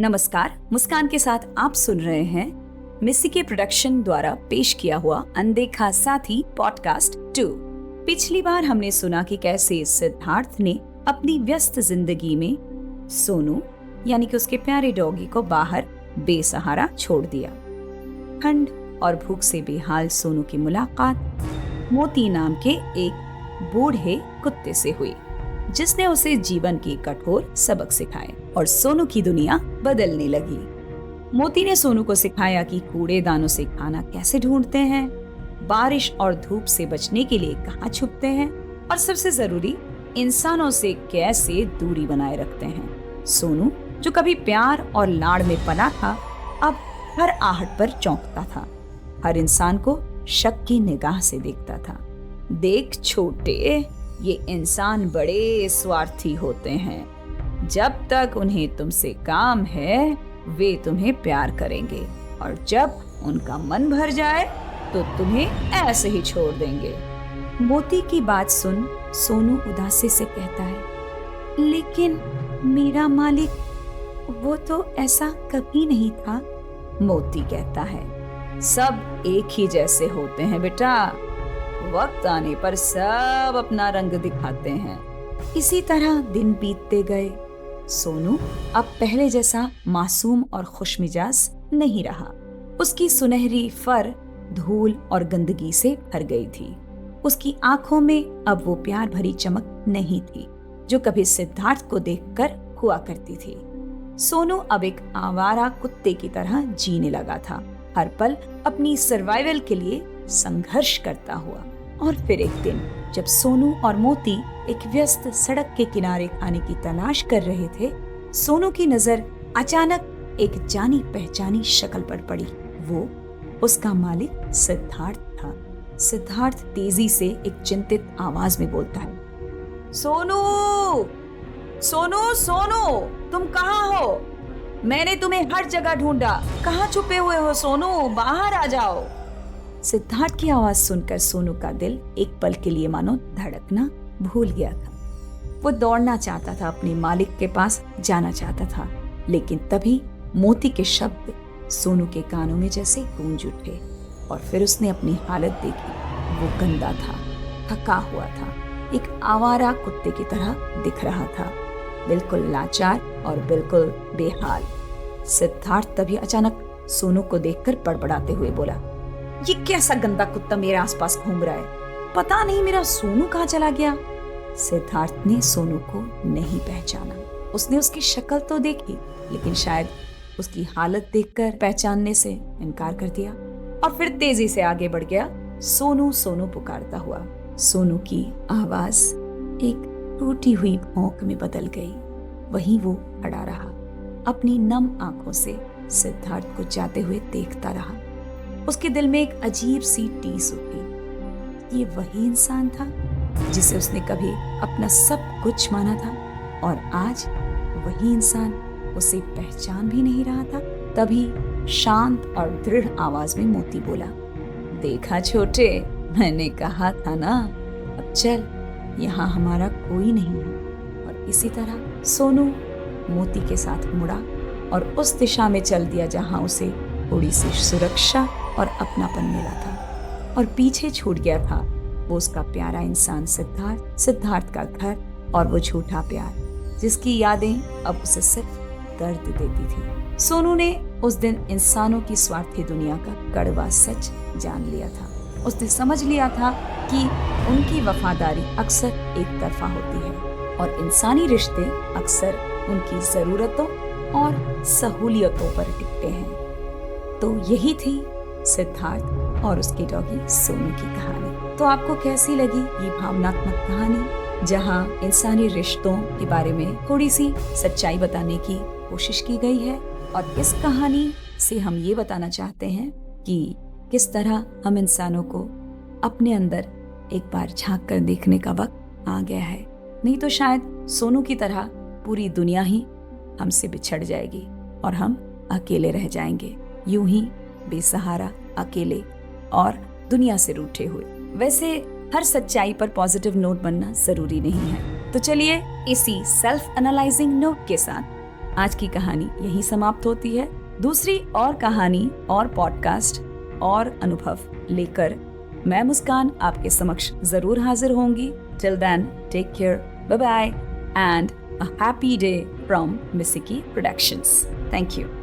नमस्कार, मुस्कान के साथ आप सुन रहे हैं मिस्सी के प्रोडक्शन द्वारा पेश किया हुआ अनदेखा साथी पॉडकास्ट 2। पिछली बार हमने सुना कि कैसे सिद्धार्थ ने अपनी व्यस्त जिंदगी में सोनू यानी कि उसके प्यारे डॉगी को बाहर बेसहारा छोड़ दिया। ठंड और भूख से बेहाल सोनू की मुलाकात मोती नाम के एक बूढ़े कुत्ते से हुई, जिसने उसे जीवन की कठोर सबक सिखाए और सोनू की दुनिया बदलने लगी। मोती ने सोनू को सिखाया कि कूड़ेदानों से खाना कैसे ढूंढते हैं, बारिश और धूप से बचने के लिए कहाँ छुपते हैं और सबसे जरूरी इंसानों से कैसे दूरी बनाए रखते हैं। सोनू, जो कभी प्यार और लाड़ में पला था, अब हर आहट पर चौंकता था, हर इंसान को शक की निगाह से देखता था। देख छोटे, ये इंसान बड़े स्वार्थी होते हैं। जब तक उन्हें तुमसे काम है, वे तुम्हें प्यार करेंगे और जब उनका मन भर जाए तो तुम्हें ऐसे ही छोड़ देंगे। मोती की बात सुन सोनू उदासी से कहता है, लेकिन मेरा मालिक वो तो ऐसा कभी नहीं था। मोती कहता है, सब एक ही जैसे होते हैं बेटा, वक्त आने पर सब अपना रंग दिखाते हैं। इसी तरह दिन बीतते गए। सोनू अब पहले जैसा मासूम और खुशमिजाज नहीं रहा। उसकी सुनहरी फर धूल और गंदगी से भर गई थी। उसकी आंखों में अब वो प्यार भरी चमक नहीं थी जो कभी सिद्धार्थ को देखकर हुआ करती थी। सोनू अब एक आवारा कुत्ते की तरह जीने लगा था, हर पल अपनी सर्वाइवल के लिए संघर्ष करता हुआ। और फिर एक दिन जब सोनू और मोती एक व्यस्त सड़क के किनारे खाने की तलाश कर रहे थे, सोनू की नजर अचानक एक जानी पहचानी शक्ल पर पड़ी। वो उसका मालिक सिद्धार्थ था। सिद्धार्थ तेजी से एक चिंतित आवाज में बोलता है, सोनू सोनू सोनू, तुम कहाँ हो? मैंने तुम्हें हर जगह ढूंढा, कहाँ छुपे हुए हो सोनू? बाहर आ जाओ। सिद्धार्थ की आवाज सुनकर सोनू का दिल एक पल के लिए मानो धड़कना भूल गया था। वो दौड़ना चाहता था, अपने मालिक के पास जाना चाहता था, लेकिन तभी मोती के शब्द सोनू के कानों में जैसे गूंज उठे और फिर उसने अपनी हालत देखी। वो गंदा था, थका हुआ था, एक आवारा कुत्ते की तरह दिख रहा था, बिल्कुल लाचार और बिल्कुल बेहाल। सिद्धार्थ तभी अचानक सोनू को देखकर बड़बड़ाते हुए बोला, ये कैसा गंदा कुत्ता मेरे आसपास घूम रहा है? पता नहीं मेरा सोनू कहाँ चला गया। सिद्धार्थ ने सोनू को नहीं पहचाना। उसने उसकी शक्ल तो देखी, लेकिन शायद उसकी हालत देखकर पहचानने से इनकार कर दिया और फिर तेजी से आगे बढ़ गया, सोनू सोनू पुकारता हुआ। सोनू की आवाज एक टूटी हुई भौंक में बदल गई। वहीं वो खड़ा रहा, अपनी नम आंखों से सिद्धार्थ को जाते हुए देखता रहा। उसके दिल में एक अजीब सी टीस उठी। ये वही इंसान था जिसे उसने कभी अपना सब कुछ माना था और आज वही इंसान उसे पहचान भी नहीं रहा था। तभी शांत और दृढ़ आवाज में मोती बोला, देखा छोटे, मैंने कहा था ना, अब चल, यहाँ हमारा कोई नहीं है। और इसी तरह सोनू मोती के साथ मुड़ा और उस दिशा में चल दिया जहाँ उसे थोड़ी सी सुरक्षा और अपनापन मिला था। और पीछे छूट गया था वो उसका प्यारा इंसान सिद्धार्थ, सिद्धार्थ का घर और वो झूठा प्यार, जिसकी यादें अब उसे सिर्फ दर्द देती थी। सोनू ने उस दिन इंसानों की स्वार्थी दुनिया का कड़वा सच जान लिया था। उसने समझ लिया था कि उनकी वफादारी अक्सर एक तरफा होती है और इंसानी रिश्ते अक्सर उनकी जरूरतों और सहूलियतों पर टिकते हैं। तो यही थी सिद्धार्थ और उसके डॉगी सोनू की कहानी। तो आपको कैसी लगी ये भावनात्मक कहानी, जहां इंसानी रिश्तों के बारे में थोड़ी सी सच्चाई बताने की कोशिश की गई है। और इस कहानी से हम ये बताना चाहते हैं कि किस तरह हम इंसानों को अपने अंदर एक बार झांक कर देखने का वक्त आ गया है। नहीं तो शायद सोनू की तरह पूरी दुनिया ही हमसे बिछड़ जाएगी और हम अकेले रह जाएंगे, यूं ही बेसहारा, अकेले और दुनिया से रूठे हुए। वैसे हर सच्चाई पर पॉजिटिव नोट बनना जरूरी नहीं है। तो चलिए इसी सेल्फ एनालाइजिंग नोट के साथ आज की कहानी यहीं समाप्त होती है। दूसरी और कहानी और पॉडकास्ट और अनुभव लेकर मैं मुस्कान आपके समक्ष जरूर हाजिर होंगी। Till then, take care, bye bye and a happy day from मिसिकी प्रोडक्शंस। Thank you.